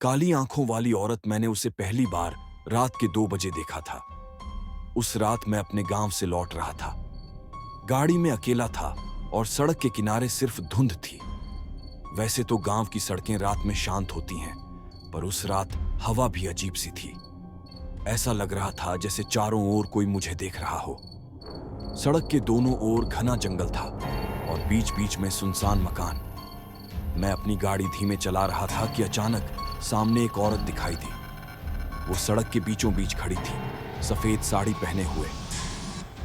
काली आंखों वाली औरत, मैंने उसे पहली बार रात के 2 बजे देखा था। उस रात मैं अपने गांव से लौट रहा था। गाड़ी में अकेला था और सड़क के किनारे सिर्फ धुंध थी। वैसे तो गांव की सड़कें रात में शांत होती हैं, पर उस रात हवा भी अजीब सी थी। ऐसा लग रहा था जैसे चारों ओर कोई मुझे देख रहा हो। सड़क के दोनों ओर घना जंगल था और बीच बीच में सुनसान मकान। मैं अपनी गाड़ी धीमे चला रहा था कि अचानक सामने एक औरत दिखाई दी। वो सड़क के बीचों बीच खड़ी थी, सफेद साड़ी पहने हुए।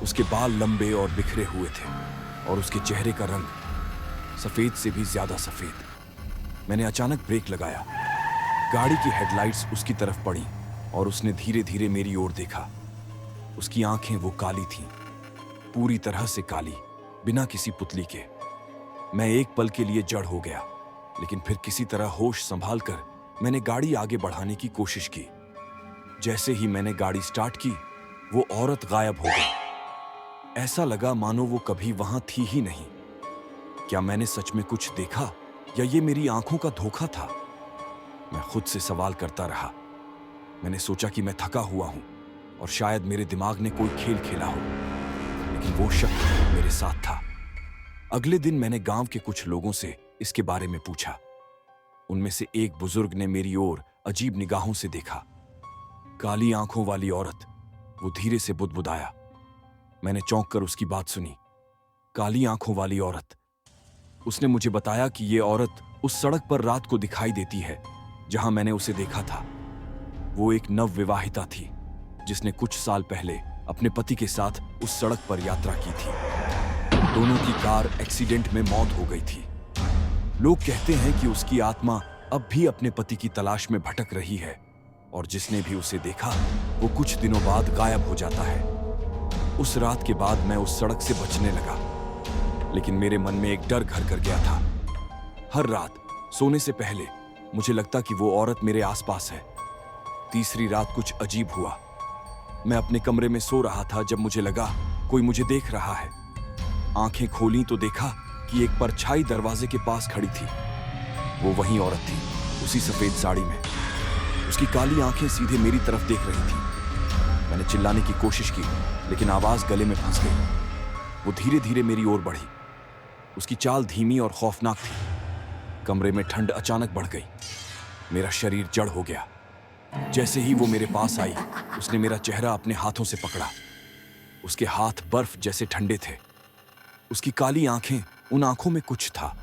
उसके बाल लंबे और बिखरे हुए थे और उसके चेहरे का रंग सफेद से भी ज्यादा सफेद। मैंने अचानक ब्रेक लगाया। गाड़ी की हेडलाइट्स उसकी तरफ पड़ी और उसने धीरे धीरे मेरी ओर देखा। उसकी आंखें वो काली थीं, पूरी तरह से काली, बिना किसी पुतली के। मैं एक पल के लिए जड़ हो गया, लेकिन फिर किसी तरह होश संभाल कर मैंने गाड़ी आगे बढ़ाने की कोशिश की। जैसे ही मैंने गाड़ी स्टार्ट की, वो औरत गायब हो गई। ऐसा लगा मानो वो कभी वहां थी ही नहीं। क्या मैंने सच में कुछ देखा या ये मेरी आंखों का धोखा था? मैं खुद से सवाल करता रहा। मैंने सोचा कि मैं थका हुआ हूं और शायद मेरे दिमाग ने कोई खेल खेला हो, लेकिन वो शक मेरे साथ था। अगले दिन मैंने गांव के कुछ लोगों से इसके बारे में पूछा। उनमें से एक बुजुर्ग ने मेरी ओर अजीब निगाहों से देखा। काली आंखों वाली औरत, वो धीरे से बुदबुदाया। मैंने चौंक कर उसकी बात सुनी। काली आंखों वाली औरत। उसने मुझे बताया कि ये औरत उस सड़क पर रात को दिखाई देती है जहां मैंने उसे देखा था। वो एक नवविवाहिता थी जिसने कुछ साल पहले अपने पति के साथ उस सड़क पर यात्रा की थी। दोनों की कार एक्सीडेंट में मौत हो गई थी। लोग कहते हैं कि उसकी आत्मा अब भी अपने पति की तलाश में भटक रही है और जिसने भी उसे देखा वो कुछ दिनों बाद गायब हो जाता है। उस रात के बाद मैं उस सड़क से बचने लगा, लेकिन मेरे मन में एक डर घर कर गया था। हर रात सोने से पहले मुझे लगता कि वो औरत मेरे आसपास है। तीसरी रात कुछ अजीब हुआ। मैं अपने कमरे में सो रहा था जब मुझे लगा कोई मुझे देख रहा है। आंखें खोली तो देखा कि एक परछाई दरवाजे के पास खड़ी थी। वो वही औरत थी, उसी सफेद साड़ी में। उसकी काली आंखें सीधे मेरी तरफ देख रही थी। मैंने चिल्लाने की कोशिश की, लेकिन आवाज गले में फंस गई। वो धीरे धीरे मेरी ओर बढ़ी। उसकी चाल धीमी और खौफनाक थी। कमरे में ठंड अचानक बढ़ गई। मेरा शरीर जड़ हो गया। जैसे ही वो मेरे पास आई, उसने मेरा चेहरा अपने हाथों से पकड़ा। उसके हाथ बर्फ जैसे ठंडे थे। उसकी काली आंखें, उन आंखों में कुछ था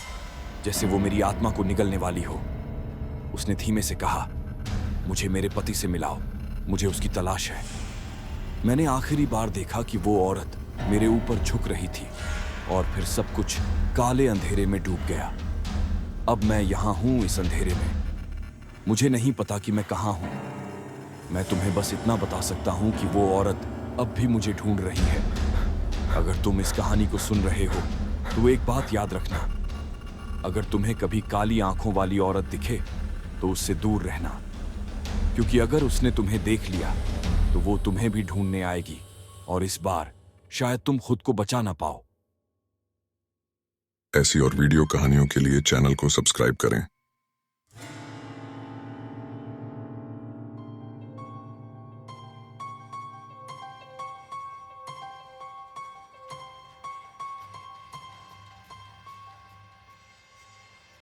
जैसे वो मेरी आत्मा को निगलने वाली हो। उसने धीमे से कहा, मुझे मेरे पति से मिलाओ, मुझे उसकी तलाश है। मैंने आखिरी बार देखा कि वो औरत मेरे ऊपर झुक रही थी और फिर सब कुछ काले अंधेरे में डूब गया। अब मैं यहां हूं, इस अंधेरे में। मुझे नहीं पता कि मैं कहां हूं। मैं तुम्हें बस इतना बता सकता हूं कि वो औरत अब भी मुझे ढूंढ रही है। अगर तुम इस कहानी को सुन रहे हो तो एक बात याद रखना, अगर तुम्हें कभी काली आंखों वाली औरत दिखे तो उससे दूर रहना, क्योंकि अगर उसने तुम्हें देख लिया तो वो तुम्हें भी ढूंढने आएगी और इस बार शायद तुम खुद को बचा ना पाओ। ऐसी और वीडियो कहानियों के लिए चैनल को सब्सक्राइब करें।